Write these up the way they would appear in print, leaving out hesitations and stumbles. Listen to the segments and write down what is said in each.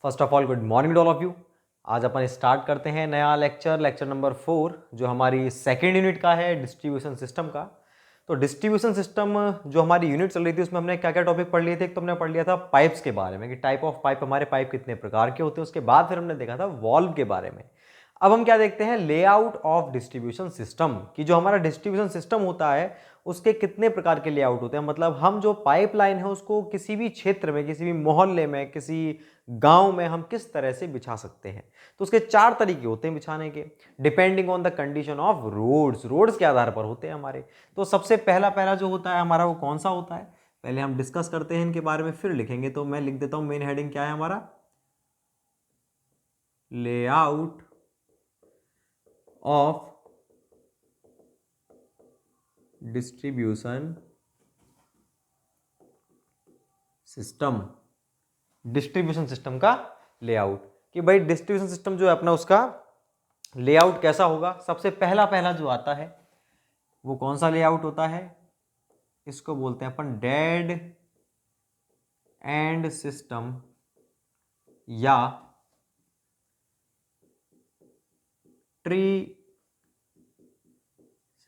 First of all good morning all of you. आज अपन start करते हैं नया लेक्चर नंबर 4 जो हमारी सेकेंड यूनिट का है डिस्ट्रीब्यूशन सिस्टम का। तो डिस्ट्रीब्यूशन सिस्टम जो हमारी यूनिट चल रही थी उसमें हमने क्या क्या टॉपिक पढ़ लिए थे। एक तो हमने पढ़ लिया था पाइप्स के बारे में कि टाइप ऑफ पाइप, हमारे पाइप कितने प्रकार के होते हैं। उसके बाद फिर हमने देखा था वॉल्व के बारे में। अब हम क्या देखते हैं, लेआउट ऑफ डिस्ट्रीब्यूशन सिस्टम कि जो हमारा डिस्ट्रीब्यूशन सिस्टम होता है उसके कितने प्रकार के लेआउट होते हैं। मतलब हम जो पाइपलाइन है उसको किसी भी क्षेत्र में, किसी भी मोहल्ले में, किसी गांव में हम किस तरह से बिछा सकते हैं। तो उसके 4 तरीके होते हैं बिछाने के, depending on the condition of roads के आधार पर होते हैं हमारे। तो सबसे पहला पहला जो होता है हमारा वो कौन सा होता है, पहले हम डिस्कस करते हैं इनके बारे में फिर लिखेंगे। तो मैं लिख देता हूं, मेन हेडिंग क्या है हमारा, layout of distribution system. Distribution system का लेआउट कि भाई डिस्ट्रीब्यूशन सिस्टम जो है अपना उसका लेआउट कैसा होगा। सबसे पहला पहला जो आता है वो कौन सा लेआउट होता है, इसको बोलते हैं अपन डेड एंड सिस्टम या ट्री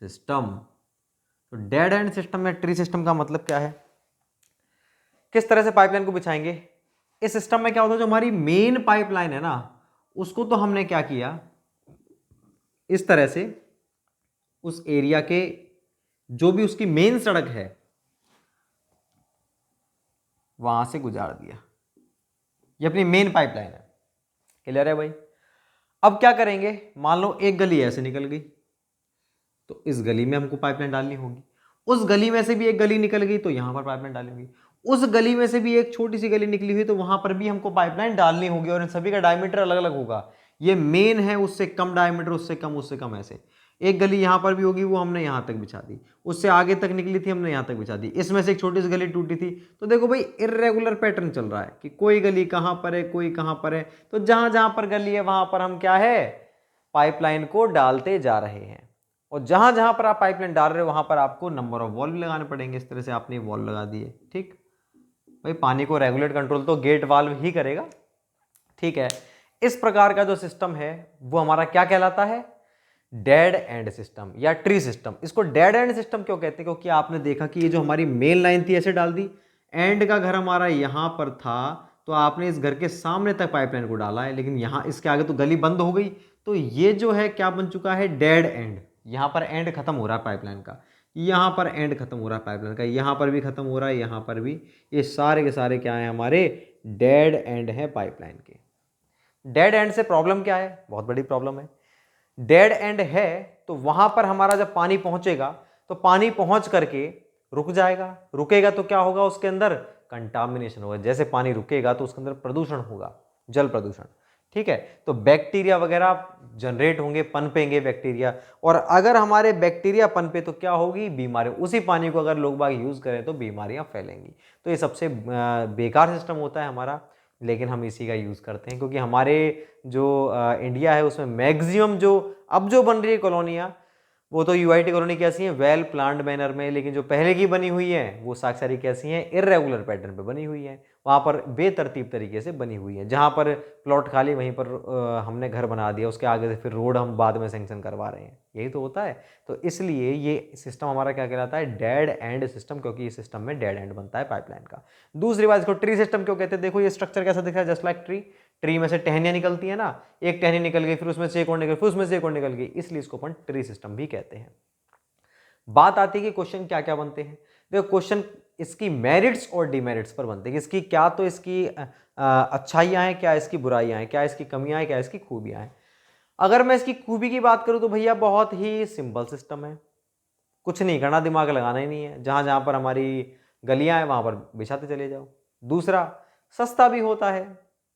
सिस्टम। तो डेड एंड सिस्टम या ट्री सिस्टम का मतलब क्या है, किस तरह से पाइपलाइन को बिछाएंगे। इस सिस्टम में क्या होता है, जो हमारी मेन पाइपलाइन है ना उसको तो हमने क्या किया, इस तरह से उस एरिया के जो भी उसकी मेन सड़क है वहां से गुजार दिया। ये अपनी मेन पाइपलाइन है, क्लियर है भाई। अब क्या करेंगे, मान लो एक गली ऐसे निकल गई तो इस गली में हमको पाइपलाइन डालनी होगी। उस गली में से भी एक गली निकल गई तो यहां पर पाइपलाइन डालनी होगी। उस गली में से भी एक छोटी सी गली निकली हुई तो वहां पर भी हमको पाइपलाइन डालनी होगी और इन सभी का डायमीटर अलग अलग होगा। ये मेन है, उससे कम डायमीटर, उससे कम ऐसे। एक गली यहां पर भी होगी, वो हमने यहां तक बिछा दी। उससे आगे तक निकली थी, हमने यहां तक बिछा दी। इसमें से एक छोटी सी गली टूटी थी। तो देखो भाई इरेगुलर पैटर्न चल रहा है कि कोई गली कहां पर है, कोई कहां पर है। तो जहां जहां पर गली है वहां पर हम क्या है, पाइपलाइन को डालते जा रहे हैं। और जहां जहां पर आप पाइपलाइन डाल रहे हो वहां पर आपको नंबर ऑफ वॉल्व लगाने पड़ेंगे। इस तरह से आपने वॉल्व लगा दिए, ठीक। भाई पानी को रेगुलेट कंट्रोल तो गेट वाल्व ही करेगा, ठीक है। इस प्रकार का जो सिस्टम है वो हमारा क्या कहलाता है, डेड एंड सिस्टम या ट्री सिस्टम। इसको डेड एंड सिस्टम क्यों कहते हैं, क्योंकि आपने देखा कि ये जो हमारी मेन लाइन थी ऐसे डाल दी, एंड का घर हमारा यहां पर था तो आपने इस घर के सामने तक पाइपलाइन को डाला है, लेकिन यहां इसके आगे तो गली बंद हो गई। तो ये जो है क्या बन चुका है, डेड एंड। यहां पर एंड खत्म हो रहा है पाइपलाइन का, यहां पर एंड खत्म हो रहा है पाइपलाइन का, यहां पर भी खत्म हो रहा है, यहां पर भी। ये सारे के सारे क्या है, हमारे डेड एंड है पाइपलाइन के। डेड एंड से प्रॉब्लम क्या है, बहुत बड़ी प्रॉब्लम है। डेड एंड है तो वहां पर हमारा जब पानी पहुंचेगा तो पानी पहुंच करके रुक जाएगा। रुकेगा तो क्या होगा, उसके अंदर कंटामिनेशन होगा। जैसे पानी रुकेगा तो उसके अंदर प्रदूषण होगा, जल प्रदूषण, ठीक है। तो बैक्टीरिया वगैरह जनरेट होंगे, पनपेंगे बैक्टीरिया। और अगर हमारे बैक्टीरिया पनपे तो क्या होगी, बीमारी। उसी पानी को अगर लोग बाग यूज करें तो बीमारियां फैलेंगी। तो ये सबसे बेकार सिस्टम होता है हमारा, लेकिन हम इसी का यूज़ करते हैं क्योंकि हमारे जो इंडिया है उसमें मैक्सिमम जो अब जो बन रही है कॉलोनियाँ वो तो यूआईटी कॉलोनी कैसी है, वेल प्लान्ड मैनर में। लेकिन जो पहले की बनी हुई है वो सारी कैसी हैं, इरेगुलर पैटर्न पे बनी हुई है। वहाँ पर बेतरतीब तरीके से बनी हुई है। जहाँ पर प्लॉट खाली वहीं पर हमने घर बना दिया, उसके आगे से फिर रोड हम बाद में सेंक्शन करवा रहे हैं। यही तो होता है। तो इसलिए ये सिस्टम हमारा क्या कहलाता है, डेड एंड सिस्टम, क्योंकि इस सिस्टम में डेड एंड बनता है पाइपलाइन का। दूसरी बात, इसको ट्री सिस्टम क्यों कहते हैं, देखो ये स्ट्रक्चर कैसा दिख रहा है, जस्ट लाइक ट्री। ट्री में से टहनियाँ निकलती है ना, एक टहनी निकल गई, फिर उसमें से एक और निकल, फिर उसमें से एक और निकल गई, इसलिए इसको अपन ट्री सिस्टम भी कहते हैं। बात आती है कि क्वेश्चन क्या क्या बनते हैं। देखो क्वेश्चन इसकी मेरिट्स और डिमेरिट्स पर बनते हैं कि इसकी क्या तो इसकी अच्छाइयाँ हैं, क्या इसकी बुराइयाँ हैं, क्या इसकी कमियाँ हैं, क्या इसकी खूबियाँ हैं। अगर मैं इसकी खूबी की बात करूँ तो भैया बहुत ही सिंपल सिस्टम है, कुछ नहीं करना, दिमाग लगाना ही नहीं है। जहाँ जहाँ पर हमारी गलियाँ हैं वहाँ पर बिछाते चले जाओ। दूसरा, सस्ता भी होता है,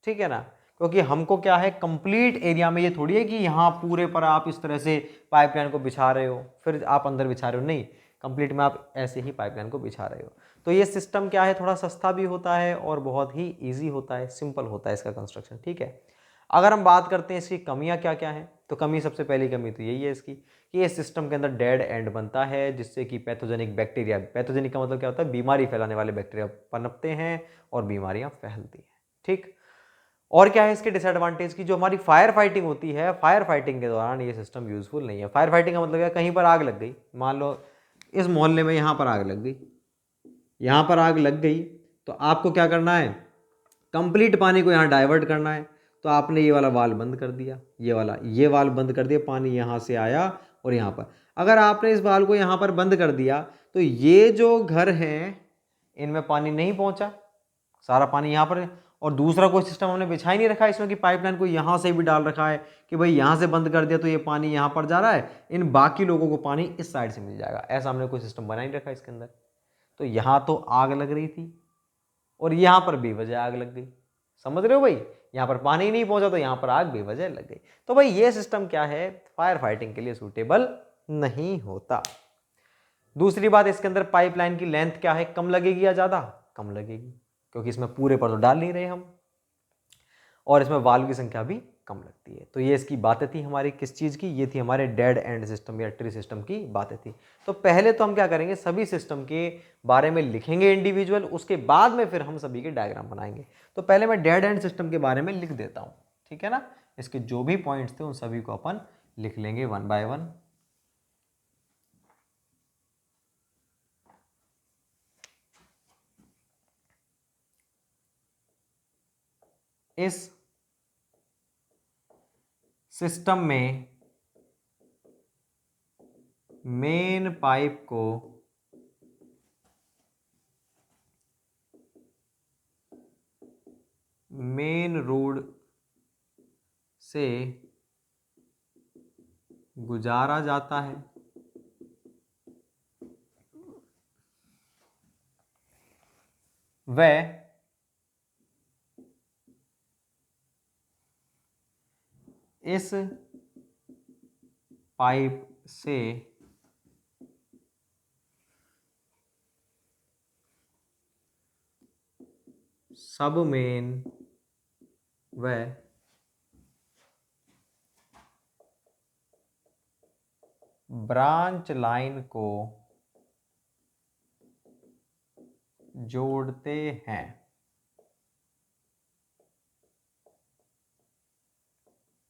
ठीक है ना, क्योंकि हमको क्या है, कंप्लीट एरिया में ये थोड़ी है कि यहाँ पूरे पर आप इस तरह से पाइपलाइन को बिछा रहे हो फिर आप अंदर बिछा रहे हो, नहीं, कंप्लीट में आप ऐसे ही पाइपलाइन को बिछा रहे हो। तो ये सिस्टम क्या है, थोड़ा सस्ता भी होता है और बहुत ही ईजी होता है, सिंपल होता है इसका कंस्ट्रक्शन, ठीक है। अगर हम बात करते हैं इसकी कमियां क्या क्या हैं, तो कमी, सबसे पहली कमी तो यही है इसकी कि इस सिस्टम के अंदर डेड एंड बनता है, जिससे कि पैथोजेनिक बैक्टीरिया, पैथोजेनिक का मतलब क्या होता है, बीमारी फैलाने वाले बैक्टीरिया पनपते हैं और बीमारियां फैलती हैं, ठीक। और क्या है इसके डिसएडवांटेज की, जो हमारी फायर फाइटिंग होती है, फायर फाइटिंग के दौरान ये सिस्टम यूजफुल नहीं है। फायर फाइटिंग का मतलब क्या, कहीं पर आग लग गई, मान लो इस मोहल्ले में यहाँ पर आग लग गई, यहाँ पर आग लग गई, तो आपको क्या करना है, कंप्लीट पानी को यहाँ डाइवर्ट करना है। तो आपने ये वाला वाल बंद कर दिया, ये वाल बंद कर दिया, पानी यहाँ से आया और यहाँ पर, अगर आपने इस वाल को यहाँ पर बंद कर दिया तो ये जो घर हैं इनमें पानी नहीं पहुँचा, सारा पानी यहाँ पर है। और दूसरा कोई सिस्टम हमने बिछा ही नहीं रखा है इसमें कि पाइपलाइन को यहाँ से भी डाल रखा है कि भाई यहाँ से बंद कर दिया तो ये पानी यहाँ पर जा रहा है, इन बाकी लोगों को पानी इस साइड से मिल जाएगा, ऐसा हमने कोई सिस्टम बना ही नहीं रखा इसके अंदर। तो यहाँ तो आग लग रही थी और यहाँ पर बेवजह आग लग गई, समझ रहे हो भाई, यहाँ पर पानी नहीं पहुंचा तो यहाँ पर आग बेवजह लग गई। तो भाई ये सिस्टम क्या है, फायर फाइटिंग के लिए सूटेबल नहीं होता। दूसरी बात, इसके अंदर पाइपलाइन की लेंथ क्या है, कम लगेगी या ज़्यादा, कम लगेगी, क्योंकि इसमें पूरे पर तो डाल नहीं रहे हम, और इसमें वाल्व की संख्या भी कम लगती है। तो ये इसकी बातें थी हमारी किस चीज़ की, ये थी हमारे डेड एंड सिस्टम या ट्री सिस्टम की बातें थी। तो पहले तो हम क्या करेंगे, सभी सिस्टम के बारे में लिखेंगे इंडिविजुअल, उसके बाद में फिर हम सभी के डायग्राम बनाएंगे। तो पहले मैं डेड एंड सिस्टम के बारे में लिख देता हूँ, ठीक है ना, इसके जो भी पॉइंट्स थे उन सभी को अपन लिख लेंगे वन बाय वन। इस सिस्टम में मेन पाइप को मेन रोड से गुजारा जाता है, वह इस पाइप से सब मेन व ब्रांच लाइन को जोड़ते हैं।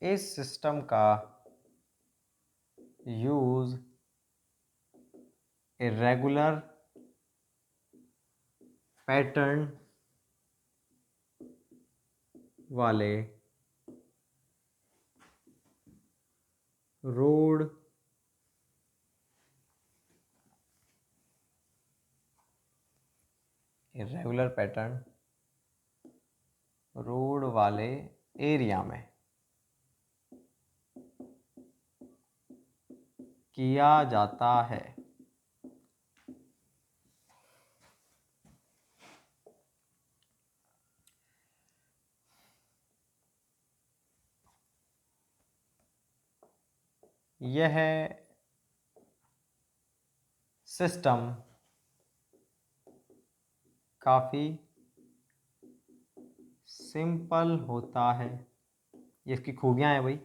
इस सिस्टम का यूज इरेगुलर पैटर्न वाले रोड इरेगुलर पैटर्न रोड वाले एरिया में किया जाता है। यह सिस्टम काफ़ी सिंपल होता है, ये इसकी खूबियाँ हैं भाई।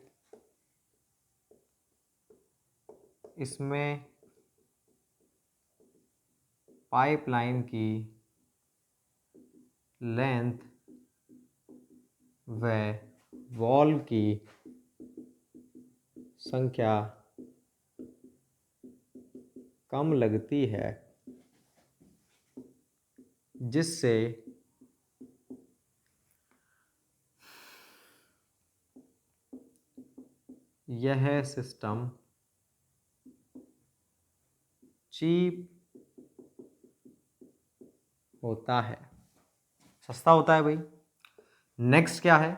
इसमें पाइपलाइन की लेंथ व वॉल्व की संख्या कम लगती है, जिससे यह सिस्टम चीप होता है, सस्ता होता है भाई। नेक्स्ट क्या है,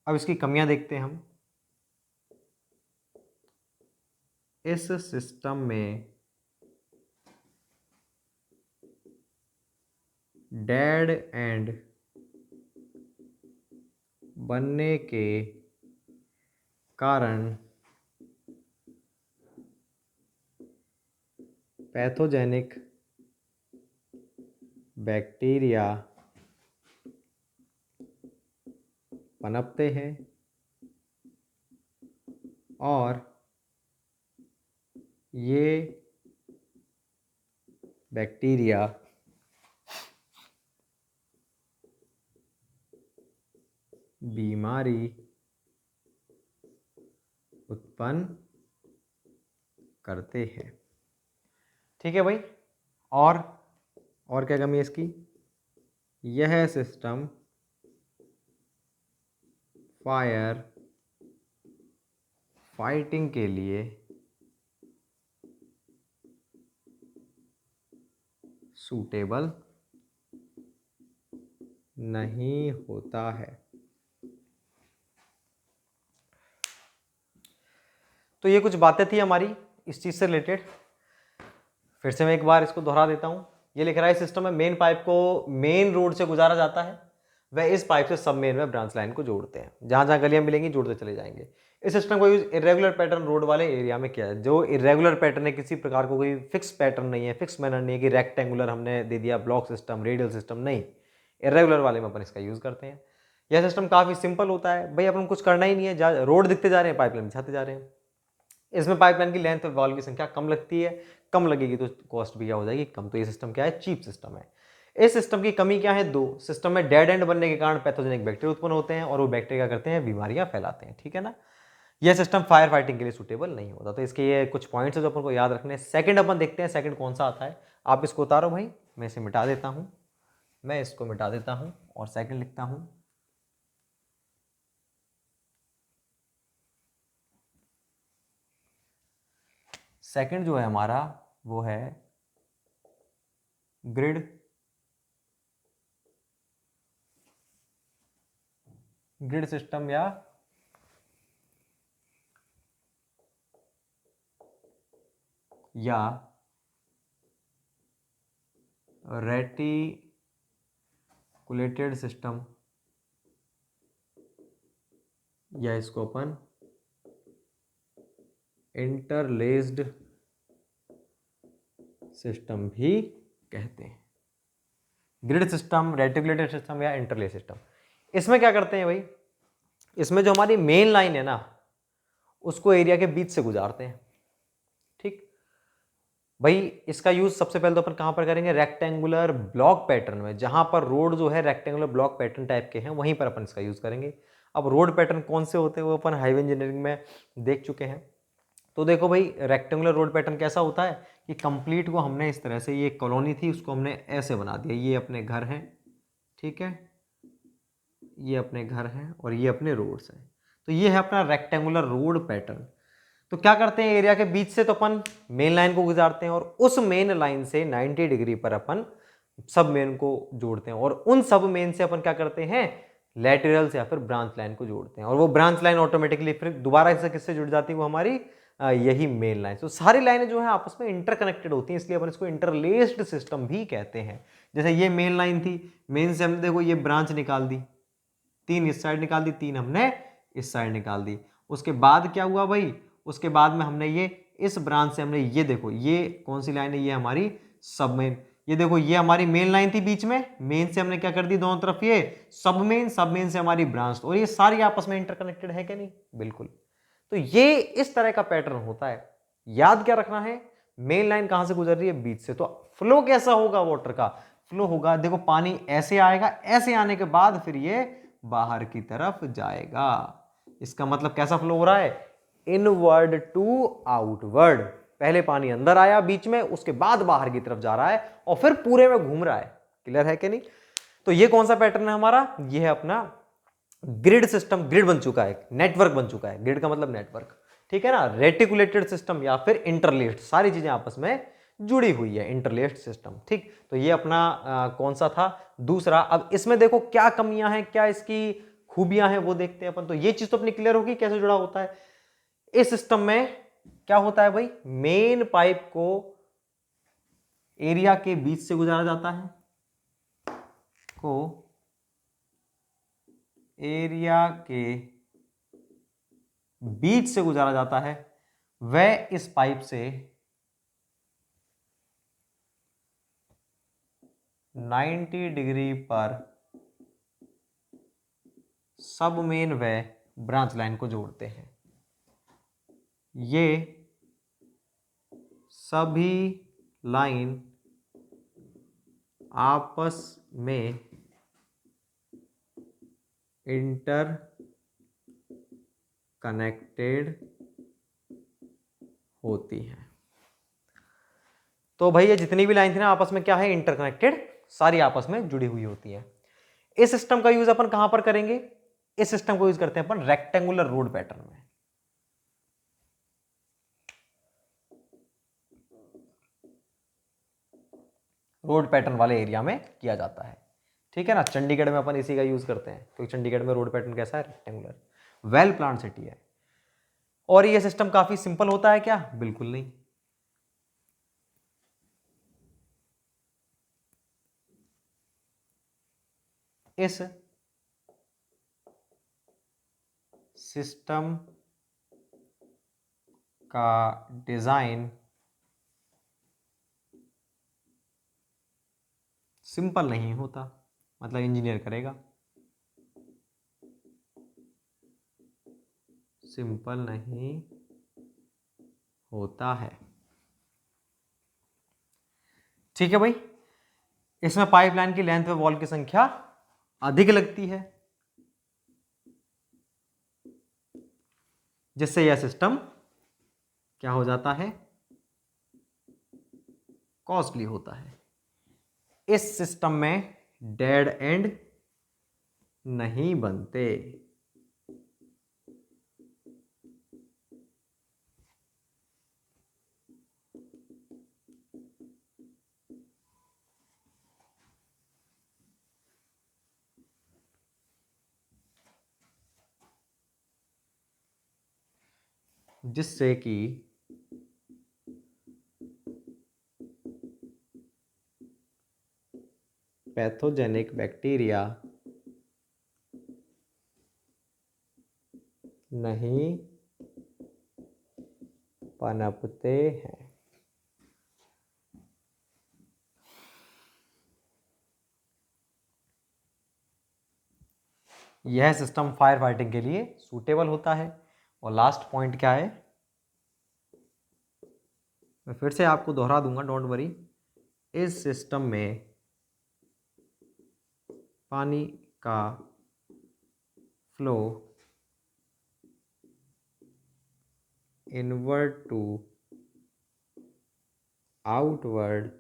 अब इसकी कमियां देखते हैं हम। इस सिस्टम में डेड एंड बनने के कारण पैथोजेनिक बैक्टीरिया पनपते हैं और ये बैक्टीरिया बीमारी उत्पन्न करते हैं। ठीक है भाई। और क्या कमी है इसकी? यह सिस्टम फायर फाइटिंग के लिए सूटेबल नहीं होता है। तो ये कुछ बातें थी हमारी इस चीज से रिलेटेड। फिर से मैं एक बार इसको दोहरा देता हूं। ये लिख रहा है सिस्टम में मेन पाइप को मेन रोड से गुजारा जाता है, वह इस पाइप से सब मेन में ब्रांच लाइन को जोड़ते हैं। जहां जहां गलियां मिलेंगी जोड़ते चले जाएंगे। इस सिस्टम को यूज इरेगुलर पैटर्न रोड वाले एरिया में किया है। जो इरेगुलर पैटर्न है, किसी प्रकार को कोई फिक्स पैटर्न नहीं है, फिक्स मैनर नहीं है कि रेक्टेंगुलर हमने दे दिया, ब्लॉक सिस्टम, रेडियल सिस्टम, नहीं। इरेगुलर वाले में अपन इसका यूज करते हैं। यह सिस्टम काफी सिंपल होता है भाई, अपन कुछ करना ही नहीं है, रोड दिखते जा रहे हैं, पाइपलाइन बिछाते जा रहे हैं। इसमें पाइपलाइन की लेंथ और वॉल की संख्या कम लगती है, कम लगेगी तो कॉस्ट भी क्या हो जाएगी, कम। तो ये सिस्टम क्या है? चीप सिस्टम है। इस सिस्टम की कमी क्या है? दो। सिस्टम में डेड एंड बनने के कारण पैथोजेनिक बैक्टीरिया उत्पन्न होते हैं और वो बैक्टीरिया करते हैं, बीमारियां फैलाते हैं। ठीक है ना? यह सिस्टम फायर फाइटिंग के लिए सूटेबल नहीं होता। तो इसके ये कुछ पॉइंट्स है जो अपन को याद रखने हैं। सेकंड अपन देखते हैं, सेकंड कौन सा आता है। आप इसको उतारो भाई, मैं इसे मिटा देता हूं, मैं इसको मिटा देता हूं और सेकंड लिखता हूं। सेकंड जो है हमारा वो है ग्रिड सिस्टम या रेटिकुलेटेड सिस्टम, या इसको अपन इंटरलेस्ड सिस्टम भी कहते हैं। ग्रिड सिस्टम, रेटिकुलेटेड सिस्टम या इंटरलेस्ड सिस्टम। इसमें क्या करते हैं भाई? इसमें जो हमारी मेन लाइन है ना, उसको एरिया के बीच से गुजारते हैं। ठीक भाई, इसका यूज सबसे पहले तो अपन कहां पर करेंगे? रेक्टेंगुलर ब्लॉक पैटर्न में। जहां पर रोड जो है रेक्टेंगुलर ब्लॉक पैटर्न टाइप के हैं, वहीं पर अपन इसका यूज करेंगे। अब रोड पैटर्न कौन से होते हैं वो अपन हाईवे इंजीनियरिंग में देख चुके हैं। तो देखो भाई, रेक्टेंगुलर रोड पैटर्न कैसा होता है कि कंप्लीट को हमने इस तरह से, ये कॉलोनी थी उसको हमने ऐसे बना दिया, ये अपने घर हैं, ठीक है, ये अपने घर हैं और ये अपने रोड्स हैं। तो ये है अपना रेक्टेंगुलर रोड पैटर्न। तो क्या करते हैं, एरिया के बीच से तो अपन मेन लाइन को गुजारते हैं और उस मेन लाइन से 90 डिग्री पर अपन सब मेन को जोड़ते हैं और उन सब मेन से अपन क्या करते हैं, लैटरल से या फिर ब्रांच लाइन को जोड़ते हैं और वो ब्रांच लाइन ऑटोमेटिकली फिर दोबारा से किससे जुड़ जाती है, वो हमारी यही मेन लाइन। तो सारी लाइनें जो है आपस में इंटरकनेक्टेड होती हैं, इसलिए अपन इसको इंटरलेस्ड सिस्टम भी कहते हैं। जैसे ये मेन लाइन थी, मेन से हमने देखो ये ब्रांच निकाल दी, 3 इस साइड निकाल दी, 3 हमने इस साइड निकाल दी। उसके बाद क्या हुआ भाई, उसके बाद में हमने ये इस ब्रांच से हमने ये देखो, ये कौन सी लाइन है, ये हमारी सब मेन। ये देखो ये हमारी मेन लाइन थी बीच में, मेन से हमने क्या कर दी दोनों तरफ ये सब मेन, सब मेन से हमारी ब्रांच। और ये सारी आपस में इंटरकनेक्टेड है कि नहीं? बिल्कुल। तो ये इस तरह का पैटर्न होता है। याद क्या रखना है, मेन लाइन कहां से गुजर रही है, बीच से। तो फ्लो कैसा होगा वाटर का? फ्लो होगा, देखो पानी ऐसे आएगा, ऐसे आने के बाद फिर ये बाहर की तरफ जाएगा। इसका मतलब कैसा फ्लो हो रहा है, इनवर्ड टू आउटवर्ड। पहले पानी अंदर आया बीच में, उसके बाद बाहर की तरफ जा रहा है और फिर पूरे में घूम रहा है। क्लियर है कि नहीं? तो ये कौन सा पैटर्न है हमारा, ये है अपना ग्रिड सिस्टम। ग्रिड बन चुका है, नेटवर्क बन चुका है, ग्रिड का मतलब नेटवर्क, ठीक है ना। रेटिकुलेटेड सिस्टम या फिर इंटरलेस्ड, सारी चीजें आपस में जुड़ी हुई है, इंटरलेस्ड सिस्टम। ठीक, तो ये अपना कौन सा था, दूसरा। अब इसमें देखो क्या कमियां हैं, क्या इसकी खूबियां हैं, वो देखते हैं अपन। तो ये चीज तो अपनी क्लियर होगी कैसे जुड़ा होता है। इस सिस्टम में क्या होता है भाई, मेन पाइप को एरिया के बीच से गुजारा जाता है, को एरिया के बीच से गुजारा जाता है। वह इस पाइप से 90 डिग्री पर सब मेन व ब्रांच लाइन को जोड़ते हैं। ये सभी लाइन आपस में इंटर कनेक्टेड होती हैं। तो भाई ये जितनी भी लाइन थी ना आपस में क्या है, इंटरकनेक्टेड, सारी आपस में जुड़ी हुई होती है। इस सिस्टम का यूज अपन कहां पर करेंगे, इस सिस्टम को यूज करते हैं अपन रेक्टेंगुलर रोड पैटर्न में। रोड पैटर्न वाले एरिया में किया जाता है, ठीक है ना। चंडीगढ़ में अपन इसी का यूज करते हैं क्योंकि चंडीगढ़ में रोड पैटर्न कैसा है, रेक्टेंगुलर, वेल प्लान सिटी है। और ये सिस्टम काफी सिंपल होता है क्या, बिल्कुल नहीं। इस सिस्टम का डिजाइन सिंपल नहीं होता, मतलब इंजीनियर करेगा, सिंपल नहीं होता है, ठीक है भाई। इसमें पाइपलाइन की लेंथ व वॉल की संख्या अधिक लगती है, जिससे यह सिस्टम क्या हो जाता है, कॉस्टली होता है। इस सिस्टम में डेड एंड नहीं बनते। जिससे कि पैथोजेनिक बैक्टीरिया नहीं पनपते हैं। यह सिस्टम फायर फाइटिंग के लिए सूटेबल होता है। और लास्ट पॉइंट क्या है, मैं फिर से आपको दोहरा दूंगा, डोंट वरी। इस सिस्टम में पानी का फ्लो इनवर्ड टू आउटवर्ड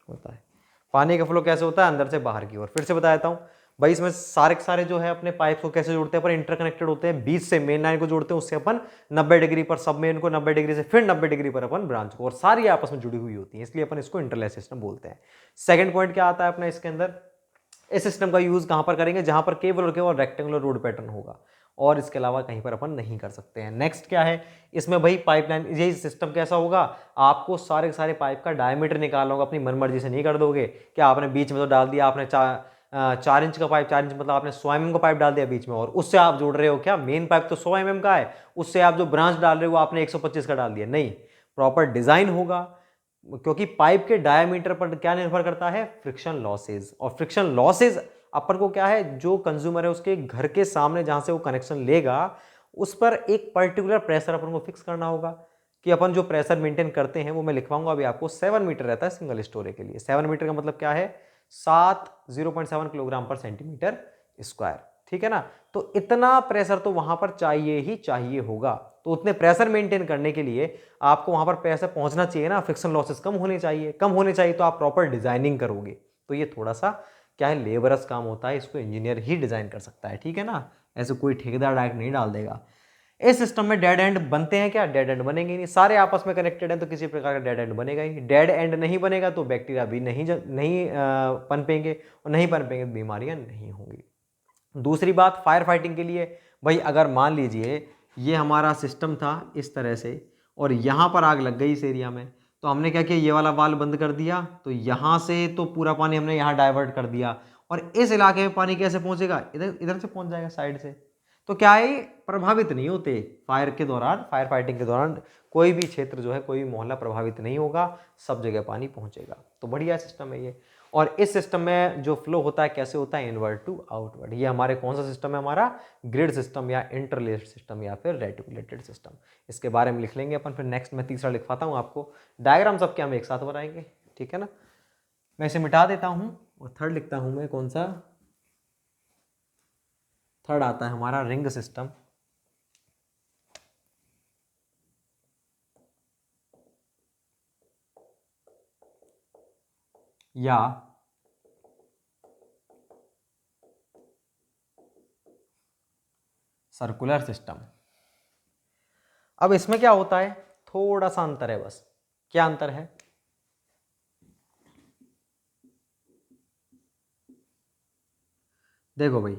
होता है। पानी का फ्लो कैसे होता है, अंदर से बाहर की ओर। फिर से बता देता हूं भाई, इसमें सारे के सारे जो है अपने पाइप को कैसे जोड़ते हैं, पर इंटरकनेक्टेड होते हैं। बीच से मेन लाइन को जोड़ते हैं, उससे अपन 90 डिग्री पर, सब मेन को 90 डिग्री से फिर 90 डिग्री पर अपन ब्रांच को, और सारी आपस में जुड़ी हुई होती है, इसलिए अपन इसको इंटरलैस सिस्टम बोलते हैं। सेकंड पॉइंट क्या आता है अपना इसके अंदर, इस सिस्टम का यूज कहां पर करेंगे, जहां पर केवल और केवल रेक्टेंगुलर रोड पैटर्न होगा, और इसके अलावा कहीं पर अपन नहीं कर सकते हैं। नेक्स्ट क्या है इसमें भाई, पाइपलाइन, यही सिस्टम कैसा होगा, आपको सारे के सारे पाइप का डायमीटर निकालना होगा, अपनी मनमर्जी से नहीं कर दोगे। क्या आपने बीच में तो डाल दिया, आपने 4 इंच का पाइप, 4 इंच मतलब आपने 100 mm का पाइप डाल दिया बीच में, और उससे आप जोड़ रहे हो क्या, मेन पाइप तो 100 mm का है, उससे आप जो ब्रांच डाल रहे हो आपने 125 का डाल दिया, नहीं। प्रॉपर डिजाइन होगा, क्योंकि पाइप के डायमीटर पर क्या निर्भर करता है, फ्रिक्शन लॉसेज। और फ्रिक्शन लॉसेज अपन को क्या है, जो कंज्यूमर है उसके घर के सामने जहां से वो कनेक्शन लेगा, उस पर एक पर्टिकुलर प्रेशर अपन को फिक्स करना होगा। कि अपन जो प्रेशर मेंटेन करते हैं वो मैं लिखवाऊंगा अभी आपको, 7 मीटर रहता है सिंगल स्टोरेज के लिए। 7 मीटर का मतलब क्या है, 0.7 किलोग्राम पर सेंटीमीटर स्क्वायर, ठीक है ना। तो इतना प्रेशर तो वहां पर चाहिए ही चाहिए होगा। तो उतने प्रेशर मेंटेन करने के लिए आपको वहां पर प्रेशर पहुंचना चाहिए ना, फ्रिक्शन लॉसेस कम होने चाहिए, कम होने चाहिए तो आप प्रॉपर डिजाइनिंग करोगे। तो ये थोड़ा सा क्या है, लेबरस काम होता है, इसको इंजीनियर ही डिजाइन कर सकता है, ठीक है ना। ऐसे कोई ठेकेदार डायरेक्ट नहीं डाल देगा। इस सिस्टम में डेड एंड बनते हैं क्या, डेड एंड बनेंगे नहीं, सारे आपस में कनेक्टेड हैं तो किसी प्रकार का डेड एंड बनेगा ही। डेड एंड नहीं बनेगा तो बैक्टीरिया भी नहीं पनपेंगे, और नहीं पनपेंगे तो बीमारियां नहीं होंगी। दूसरी बात, फायर फाइटिंग के लिए भाई, अगर मान लीजिए ये हमारा सिस्टम था इस तरह से, और यहाँ पर आग लग गई इस एरिया में, तो हमने क्या किया, ये वाला वाल्व बंद कर दिया, तो यहाँ से तो पूरा पानी हमने यहाँ डाइवर्ट कर दिया, और इस इलाके में पानी कैसे पहुंचेगा, इधर इधर से पहुंच जाएगा साइड से। तो क्या है, प्रभावित नहीं होते फायर के दौरान, फायर फाइटिंग के दौरान कोई भी क्षेत्र जो है, कोई भी मोहल्ला प्रभावित नहीं होगा, सब जगह पानी पहुंचेगा। तो बढ़िया सिस्टम है ये। और इस सिस्टम में जो फ्लो होता है कैसे होता है, इनवर्ड टू आउटवर्ड। ये हमारे कौन सा सिस्टम है, हमारा ग्रिड सिस्टम या इंटरलेस्ड सिस्टम या फिर रेटिकुलेटेड सिस्टम। इसके बारे में लिख लेंगे अपन, फिर नेक्स्ट मैं तीसरा लिखवाता हूँ आपको। डायग्राम सबके हम एक साथ बनाएंगे, ठीक है ना। मैं इसे मिटा देता हूँ और थर्ड लिखता हूँ मैं, कौन सा, थर्ड आता है हमारा रिंग सिस्टम या सर्कुलर सिस्टम। अब इसमें क्या होता है, थोड़ा सा अंतर है बस। क्या अंतर है, देखो भाई,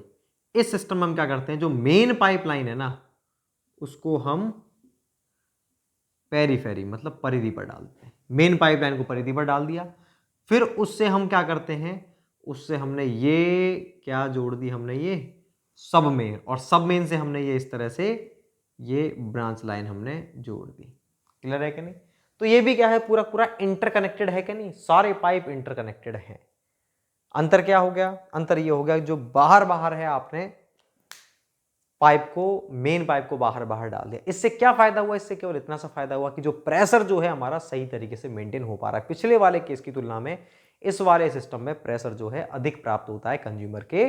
इस सिस्टम में हम क्या करते हैं, जो मेन पाइपलाइन है ना उसको हम पेरीफेरी मतलब परिधि पर डालते हैं। मेन पाइपलाइन को परिधि पर डाल दिया, फिर उससे हम क्या करते हैं, उससे हमने ये क्या जोड़ दी, हमने ये सब मेन, और सब मेन से हमने ये इस तरह से ये ब्रांच लाइन हमने जोड़ दी। क्लियर है कि नहीं? तो ये भी क्या है, पूरा पूरा इंटरकनेक्टेड है कि नहीं, सारे पाइप इंटरकनेक्टेड हैं। अंतर क्या हो गया, अंतर ये हो गया जो बाहर बाहर है आपने पाइप को, मेन पाइप को बाहर बाहर डाल दिया। इससे क्या फायदा हुआ, इससे केवल इतना सा फायदा हुआ कि जो प्रेशर जो है हमारा सही तरीके से मेंटेन हो पा रहा है। पिछले वाले केस की तुलना में इस वाले सिस्टम में प्रेशर जो है अधिक प्राप्त होता है कंज्यूमर के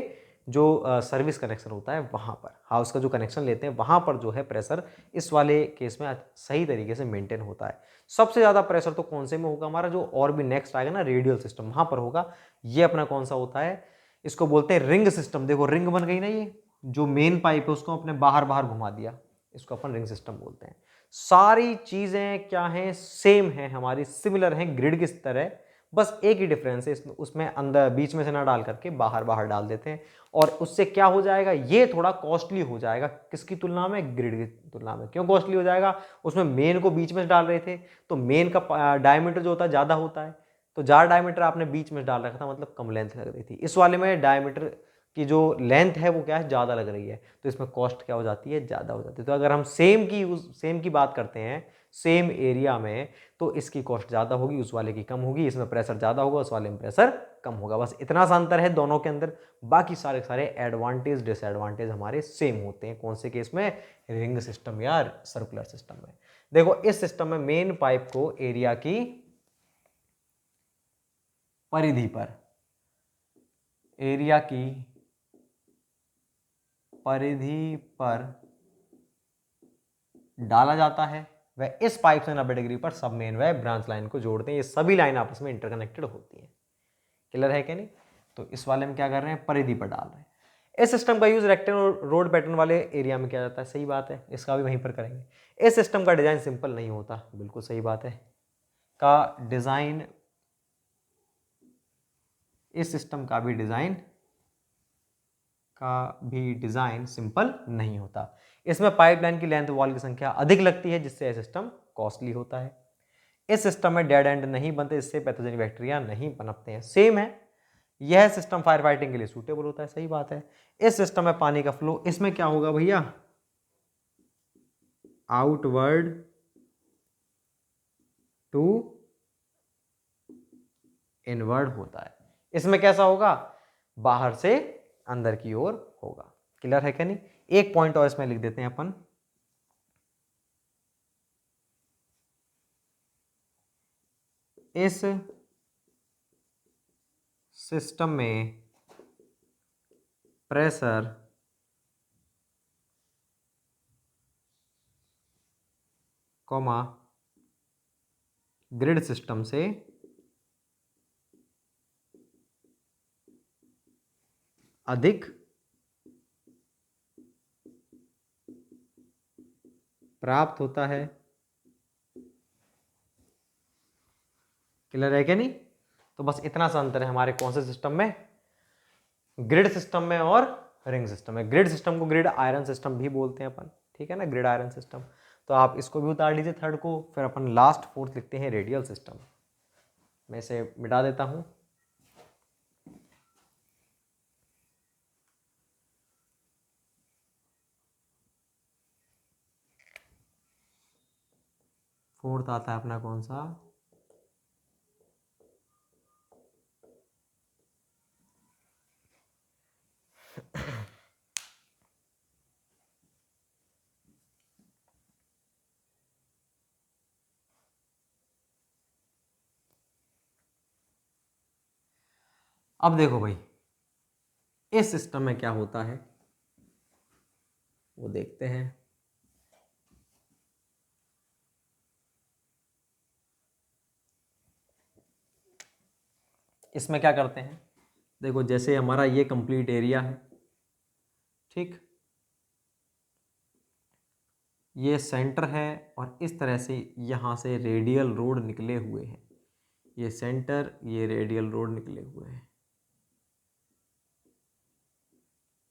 जो सर्विस कनेक्शन होता है वहां पर, हाउस का जो कनेक्शन लेते हैं वहां पर जो है प्रेशर इस वाले केस में सही तरीके से मेंटेन होता है। सबसे ज्यादा प्रेशर तो कौन से में होगा, हमारा जो और भी नेक्स्ट आएगा ना रेडियल सिस्टम, वहां पर होगा। ये अपना कौन सा होता है, इसको बोलते हैं रिंग सिस्टम। देखो रिंग बन गई ना, ये जो मेन पाइप है उसको अपने बाहर बाहर घुमा दिया, इसको अपन रिंग सिस्टम बोलते हैं। सारी चीजें क्या हैं, सेम है हमारी, सिमिलर हैं ग्रिड की तरह, बस एक ही डिफरेंस है, उसमें अंदर बीच में से ना डाल करके बाहर बाहर डाल देते हैं। और उससे क्या हो जाएगा, ये थोड़ा कॉस्टली हो जाएगा किसकी तुलना में, ग्रिड की तुलना में। क्यों कॉस्टली हो जाएगा, उसमें मेन को बीच में डाल रहे थे तो मेन का डायमीटर जो होता है ज्यादा होता है, तो ज्यादा डायमीटर आपने बीच में डाल रखा था, मतलब कम लेंथ लग रही थी। इस वाले में डायमीटर की जो लेंथ है वो क्या है, ज़्यादा लग रही है, तो इसमें कॉस्ट क्या हो जाती है, ज़्यादा हो जाती है। तो अगर हम सेम की बात करते हैं सेम एरिया में, तो इसकी कॉस्ट ज़्यादा होगी, उस वाले की कम होगी। इसमें प्रेशर ज़्यादा होगा, उस वाले में प्रेशर कम होगा। बस इतना सा अंतर है दोनों के अंदर, बाकी सारे सारे एडवांटेज डिसएडवांटेज हमारे सेम होते हैं। कौन से केस में, रिंग सिस्टम या सर्कुलर सिस्टम में। देखो इस सिस्टम में मेन पाइप को एरिया की परिधि पर, एरिया की परिधि पर डाला जाता है, वह इस पाइप से 90 डिग्री पर सब मेन व ब्रांच लाइन को जोड़ते हैं। ये सभी लाइन आपस में इंटरकनेक्टेड होती हैं। क्लियर है कि नहीं? तो इस वाले में क्या कर रहे हैं, परिधि पर डाल रहे हैं। इस सिस्टम का यूज रेक्टेंगल रोड पैटर्न वाले एरिया में किया जाता है। सही बात है, इसका भी वहीं पर करेंगे। इस सिस्टम का डिजाइन सिंपल नहीं होता, बिल्कुल सही बात है, का डिजाइन, इस सिस्टम का भी डिजाइन सिंपल नहीं होता। इसमें पाइपलाइन की लेंथ वॉल की संख्या अधिक लगती है, जिससे यह सिस्टम कॉस्टली होता है। इस सिस्टम में डेड एंड नहीं बनते, इससे पैथोजेनिक बैक्टीरिया नहीं पनपते हैं। सेम है, यह सिस्टम फायर फाइटिंग के लिए सूटेबल होता है। सही बात है। इस सिस्टम में पानी का फ्लो, इसमें क्या होगा भैया, आउटवर्ड टू इनवर्ड होता है। इसमें कैसा होगा, बाहर से अंदर की ओर होगा। क्लियर है क्या नहीं? एक पॉइंट और इसमें लिख देते हैं अपन, इस सिस्टम में प्रेशर कॉमा ग्रिड सिस्टम से अधिक प्राप्त होता है। क्लियर है क्या नहीं? तो बस इतना सा अंतर है हमारे कौन से सिस्टम में, ग्रिड सिस्टम में और रिंग सिस्टम में। ग्रिड सिस्टम को ग्रिड आयरन सिस्टम भी बोलते हैं अपन, ठीक है ना, ग्रिड आयरन सिस्टम। तो आप इसको भी उतार लीजिए थर्ड को, फिर अपन लास्ट फोर्थ लिखते हैं रेडियल सिस्टम। मैं इसे मिटा देता हूं। फोर्थ आता है अपना कौन सा, अब देखो भाई, इस सिस्टम में क्या होता है, वो देखते हैं। इसमें क्या करते हैं, देखो जैसे हमारा ये कंप्लीट एरिया है, ठीक, ये सेंटर है और इस तरह से यहाँ से रेडियल रोड निकले हुए हैं, ये सेंटर, ये रेडियल रोड निकले हुए हैं,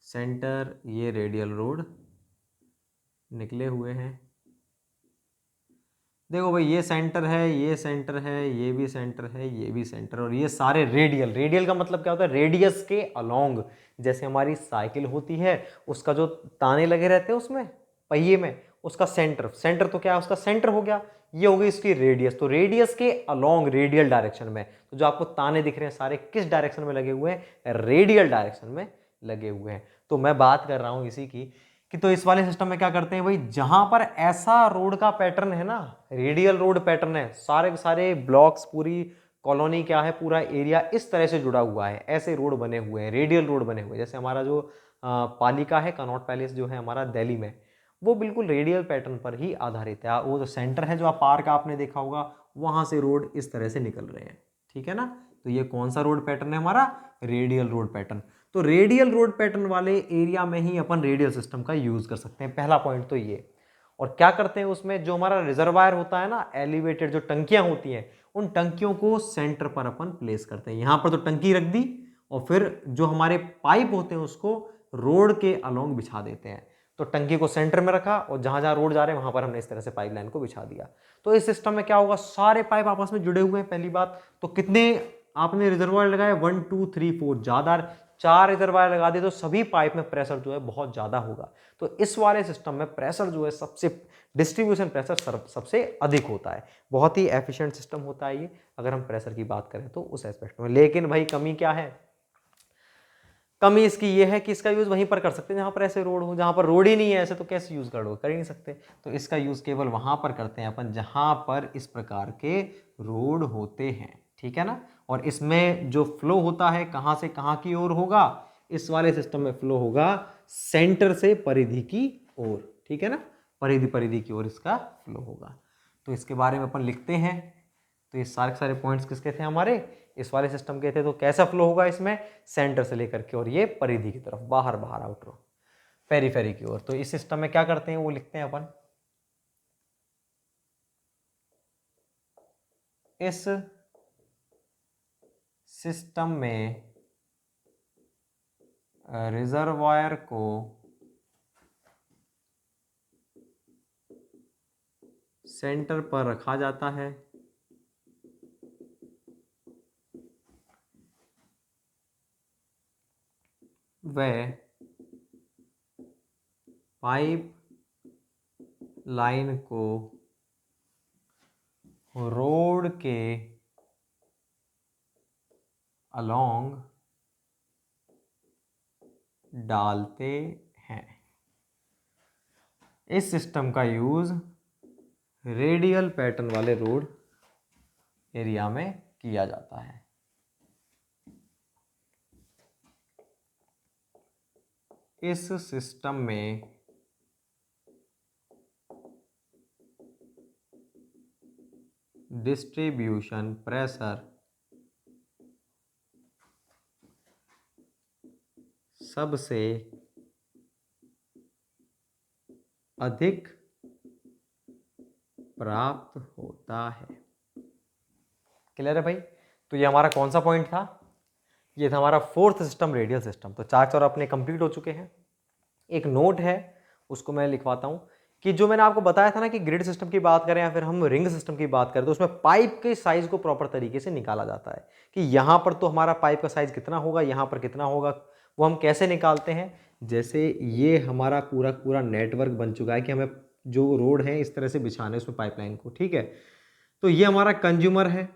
सेंटर, ये रेडियल रोड निकले हुए हैं। देखो भाई ये सेंटर है, ये सेंटर है, ये भी सेंटर है, ये भी सेंटर, और ये सारे रेडियल, रेडियल का मतलब क्या होता है, रेडियस के अलोंग, जैसे हमारी साइकिल होती है उसका जो ताने लगे रहते हैं उसमें पहिए में, उसका सेंटर, सेंटर तो क्या है, उसका सेंटर हो गया, ये हो गई इसकी रेडियस, तो रेडियस के अलोंग रेडियल डायरेक्शन में, तो जो आपको ताने दिख रहे हैं सारे किस डायरेक्शन में लगे हुए हैं, रेडियल डायरेक्शन में लगे हुए हैं। तो मैं बात कर रहा हूं इसी की कि तो इस वाले सिस्टम में क्या करते हैं भाई, जहां पर ऐसा रोड का पैटर्न है ना, रेडियल रोड पैटर्न है, सारे के सारे ब्लॉक्स, पूरी कॉलोनी क्या है, पूरा एरिया इस तरह से जुड़ा हुआ है, ऐसे रोड बने हुए हैं, रेडियल रोड बने हुए हैं। जैसे हमारा जो पालिका है, कनॉट पैलेस जो है हमारा दिल्ली में, वो बिल्कुल रेडियल पैटर्न पर ही आधारित है। वो जो सेंटर है, जो आप पार्क आपने देखा होगा, वहां से रोड इस तरह से निकल रहे हैं, ठीक है ना। तो ये कौन सा रोड पैटर्न है हमारा, रेडियल रोड पैटर्न। तो रेडियल रोड पैटर्न वाले एरिया में ही अपन रेडियल सिस्टम का यूज कर सकते हैं, पहला पॉइंट तो ये। और क्या करते हैं उसमें, जो हमारा रिजर्वायर होता है ना, एलिवेटेड जो टंकियां होती हैं, उन टंकियों को सेंटर पर अपन प्लेस करते हैं। यहां पर तो टंकी रख दी और फिर जो हमारे पाइप होते हैं उसको रोड के अलोंग बिछा देते हैं। तो टंकी को सेंटर में रखा और जहां जहां रोड जा रहे हैं वहां पर हमने इस तरह से पाइपलाइन को बिछा दिया। तो इस सिस्टम में क्या होगा, सारे पाइप आपस में जुड़े हुए हैं, पहली बात तो कितने आपने रिजर्वायर लगाए, 1 2 3 4, ज्यादा 4 रिजर्वायर लगा दे तो सभी पाइप में प्रेशर जो है बहुत ज्यादा होगा। तो इस वाले सिस्टम में प्रेशर जो है सबसे, डिस्ट्रीब्यूशन प्रेशर सबसे अधिक होता है, बहुत ही एफिशिएंट सिस्टम होता है ये, अगर हम प्रेशर की बात करें तो उस एस्पेक्ट में। लेकिन भाई कमी क्या है, कमी इसकी ये है कि इसका यूज वहीं पर कर सकते हैं जहां पर ऐसे रोड हो, जहां पर रोड ही नहीं है ऐसे तो कैसे यूज करोगे, कर ही नहीं सकते। तो इसका यूज केवल वहां पर करते हैं अपन जहां पर इस प्रकार के रोड होते हैं, ठीक है ना। और इसमें जो फ्लो होता है कहां से कहां की ओर होगा, इस वाले सिस्टम में फ्लो होगा सेंटर से परिधि की ओर, ठीक है ना, परिधि परिधि की ओर इसका फ्लो होगा। तो इसके बारे में अपन लिखते हैं। तो ये सारे पॉइंट्स किसके थे हमारे, इस वाले सिस्टम के थे। तो कैसा फ्लो होगा इसमें, सेंटर से लेकर के और ये परिधि की तरफ, बाहर बाहर आउटर पेरीफेरी की ओर। तो इस सिस्टम में क्या करते हैं वो लिखते हैं अपन, इस सिस्टम में रिजर्वायर को सेंटर पर रखा जाता है, वह पाइप लाइन को रोड के अलोंग डालते हैं। इस सिस्टम का यूज रेडियल पैटर्न वाले रोड एरिया में किया जाता है। इस सिस्टम में डिस्ट्रीब्यूशन प्रेशर सबसे अधिक प्राप्त होता है। क्लियर है भाई। तो ये हमारा कौन सा पॉइंट था, ये था हमारा फोर्थ सिस्टम, रेडियल सिस्टम। तो 4 4 अपने कंप्लीट हो चुके हैं। एक नोट है उसको मैं लिखवाता हूं कि जो मैंने आपको बताया था ना कि ग्रिड सिस्टम की बात करें या फिर हम रिंग सिस्टम की बात करें, तो उसमें पाइप के साइज को प्रॉपर तरीके से निकाला जाता है कि यहां पर तो हमारा पाइप का साइज कितना होगा, यहां पर कितना होगा। वो हम कैसे निकालते हैं, जैसे ये हमारा पूरा पूरा नेटवर्क बन चुका है कि हमें जो रोड है इस तरह से बिछाने उसमें पाइपलाइन को, ठीक है। तो ये हमारा कंज्यूमर है,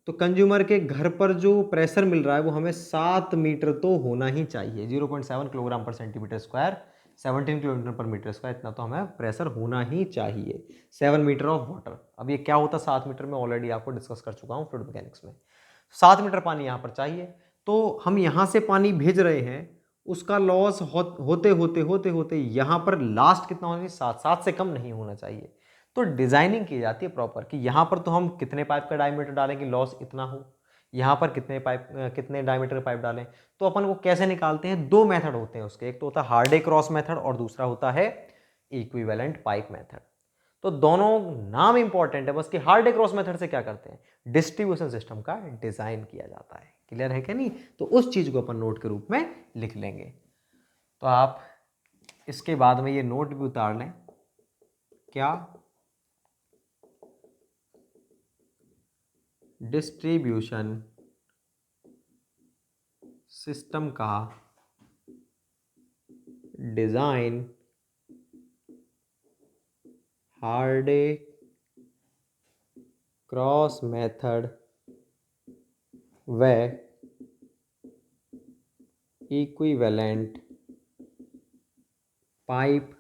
तो कंज्यूमर के घर पर जो प्रेशर मिल रहा है वो हमें 7 मीटर तो होना ही चाहिए, 0.7 किलोग्राम पर सेंटीमीटर स्क्वायर, 17 किलोमीटर पर मीटर स्क्वायर, इतना तो हमें प्रेशर होना ही चाहिए। 7 मीटर ऑफ वाटर, अब ये क्या होता है 7 मीटर में, ऑलरेडी आपको डिस्कस कर चुका हूँ फ्लूइड मैकेनिक्स में। 7 मीटर पानी यहाँ पर चाहिए, तो हम यहाँ से पानी भेज रहे हैं उसका लॉस होते होते होते होते यहाँ पर लास्ट कितना होना चाहिए, 7 से कम नहीं होना चाहिए। तो डिजाइनिंग की जाती है प्रॉपर कि यहाँ पर तो हम कितने पाइप का डायमीटर डालें कि लॉस इतना हो, यहाँ पर कितने डायमीटर का पाइप डालें। तो अपन वो कैसे निकालते हैं, दो मेथड होते हैं उसके, एक तो होता है हार्डे क्रॉस मेथड और दूसरा होता है इक्विवेलेंट पाइप मेथड। तो दोनों नाम इंपॉर्टेंट है बस कि हार्डे क्रॉस मेथड से क्या करते हैं, डिस्ट्रीब्यूशन सिस्टम का डिजाइन किया जाता है। क्लियर है क्या नहीं? तो उस चीज को अपन नोट के रूप में लिख लेंगे। तो आप इसके बाद में ये नोट भी उतार लें, क्या डिस्ट्रीब्यूशन सिस्टम का डिजाइन हार्डे क्रॉस मेथड व इक्विवेलेंट पाइप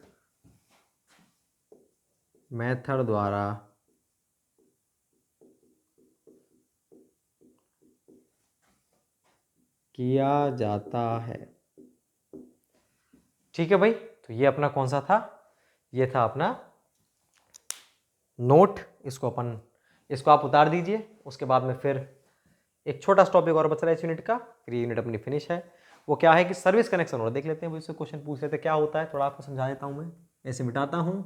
मेथड द्वारा किया जाता है। ठीक है भाई, तो ये अपना कौन सा था, ये था अपना नोट। इसको आप उतार दीजिए। उसके बाद में फिर एक छोटा सा टॉपिक और बच रहा है इस यूनिट का, फिर यूनिट अपनी फिनिश है। वो क्या है कि सर्विस कनेक्शन और देख लेते हैं, इससे क्वेश्चन पूछ लेते हैं क्या होता है, थोड़ा आपको समझा देता हूं मैं, ऐसे मिटाता हूं।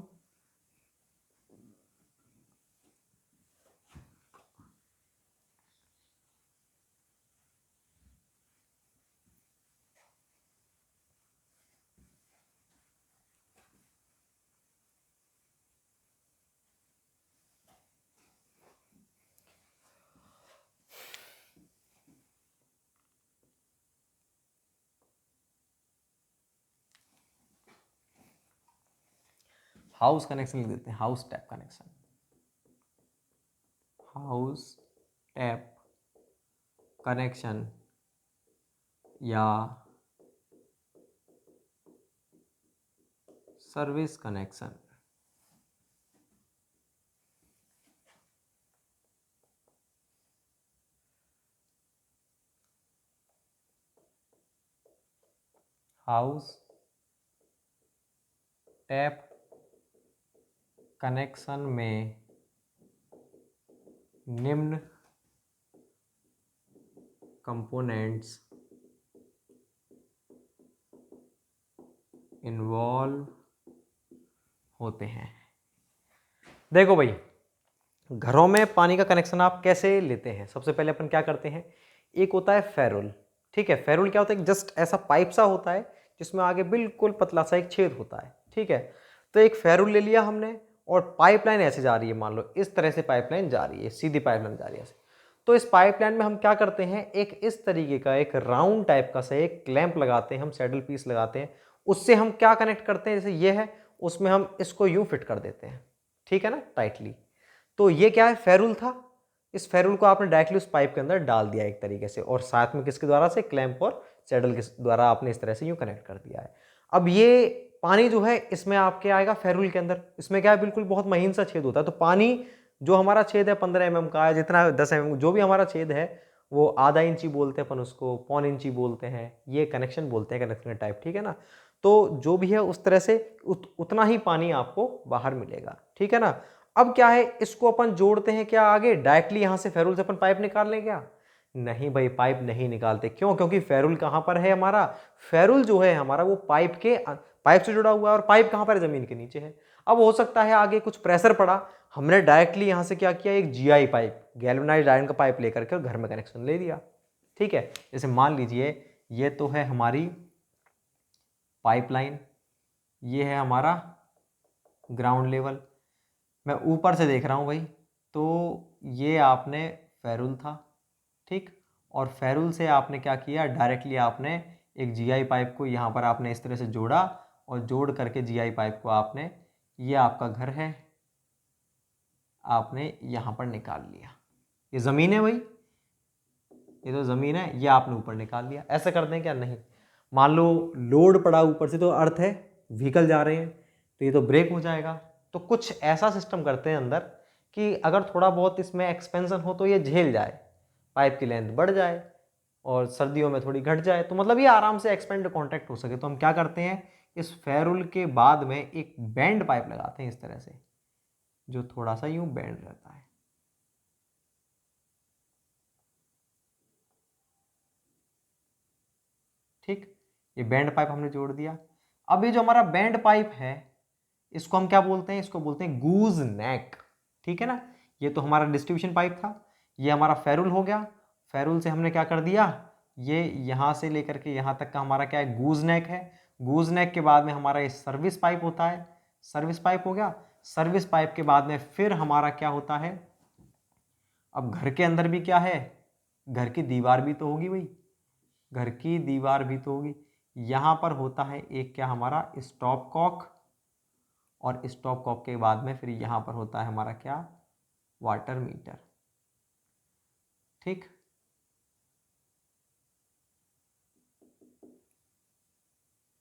हाउस कनेक्शन लिख देते हैं, house tap connection, house tap connection या service connection. House tap connection में निम्न कंपोनेंट्स इन्वॉल्व होते हैं। देखो भाई, घरों में पानी का कनेक्शन आप कैसे लेते हैं, सबसे पहले अपन क्या करते हैं, एक होता है फेरुल। ठीक है, फेरुल क्या होता है, जस्ट ऐसा पाइप सा होता है जिसमें आगे बिल्कुल पतला सा एक छेद होता है। ठीक है, तो एक फेरुल ले लिया हमने और पाइपलाइन ऐसे जा रही है, मान लो इस तरह से पाइपलाइन जा रही है, सीधी पाइपलाइन जा रही है ऐसे। तो इस पाइपलाइन में हम क्या करते हैं, एक इस तरीके का एक राउंड टाइप का से एक क्लैंप लगाते हैं, हम सैडल पीस लगाते हैं, उससे हम क्या कनेक्ट करते हैं, जैसे ये है उसमें हम इसको यूं फिट कर देते हैं। ठीक है ना, टाइटली। तो ये क्या है, फेरुल था, इस फेरुल को आपने डायरेक्टली उस पाइप के अंदर डाल दिया एक तरीके से, और साथ में किसके द्वारा से, क्लैंप और सैडल के द्वारा आपने इस तरह से यूं कनेक्ट कर दिया है। अब ये पानी जो है इसमें आपके आएगा फेरुल के अंदर, इसमें क्या है, बिल्कुल बहुत महीन सा छेद होता है। तो पानी जो हमारा छेद है 15 mm का है, जितना 10 mm जो भी हमारा छेद है, वो आधा इंची बोलते हैं अपन उसको, पौन इंची बोलते हैं, ये कनेक्शन बोलते हैं, कनेक्शन टाइप। ठीक है ना, तो जो भी है उस तरह से उतना ही पानी आपको बाहर मिलेगा। ठीक है ना। अब क्या है, इसको अपन जोड़ते हैं क्या आगे, डायरेक्टली यहां से फेरुल से अपन पाइप निकाल लें क्या, नहीं भाई, पाइप नहीं निकालते। क्यों, क्योंकि फेरुल कहां पर है हमारा, फेरुल जो है हमारा वो पाइप से जुड़ा हुआ है, और पाइप कहां पर है, जमीन के नीचे है। अब हो सकता है आगे कुछ प्रेशर पड़ा, हमने डायरेक्टली यहां से क्या किया, एक जीआई पाइप, गैल्वेनाइज्ड आयरन का पाइप लेकर के घर में कनेक्शन ले दिया। ठीक है, जैसे मान लीजिए ये तो है हमारी पाइपलाइन, ये है हमारा ग्राउंड लेवल, मैं ऊपर से देख रहा हूँ भाई, तो ये आपने फेरुल था। ठीक, और फेरुल से आपने क्या किया, डायरेक्टली आपने एक जीआई पाइप को यहाँ पर आपने इस तरह से जोड़ा, और जोड़ करके जीआई पाइप को आपने, ये आपका घर है, आपने यहाँ पर निकाल लिया। ये ज़मीन है भाई, ये तो ज़मीन है, ये आपने ऊपर निकाल लिया। ऐसा करते हैं क्या, नहीं, मान लो लोड पड़ा ऊपर से, तो अर्थ है व्हीकल जा रहे हैं, तो ये तो ब्रेक हो जाएगा। तो कुछ ऐसा सिस्टम करते हैं अंदर कि अगर थोड़ा बहुत इसमें एक्सपेंशन हो तो ये झेल जाए, पाइप की लेंथ बढ़ जाए, और सर्दियों में थोड़ी घट जाए, तो मतलब ये आराम से एक्सपेंड कॉन्टैक्ट हो सके। तो हम क्या करते हैं, इस फेरुल के बाद में एक बैंड पाइप लगाते हैं इस तरह से, जो थोड़ा सा यूं बैंड रहता है। ठीक, ये बैंड पाइप हमने जोड़ दिया। अब ये जो हमारा बैंड पाइप है, इसको हम क्या बोलते हैं, इसको बोलते हैं गूज नेक। ठीक है ना, ये तो हमारा डिस्ट्रीब्यूशन पाइप था, ये हमारा फेरुल हो गया। फेरुल से हमने क्या कर दिया, ये यहां से लेकर के यहां तक का हमारा क्या है, गूज नेक है। गूज नेक के बाद में हमारा ये सर्विस पाइप होता है, सर्विस पाइप हो गया। सर्विस पाइप के बाद में फिर हमारा क्या होता है, अब घर के अंदर भी क्या है, घर की दीवार भी तो होगी भाई, घर की दीवार भी तो होगी। यहां पर होता है एक क्या हमारा स्टॉप कॉक, और स्टॉप कॉक के बाद में फिर यहां पर होता है हमारा क्या, वाटर मीटर। ठीक,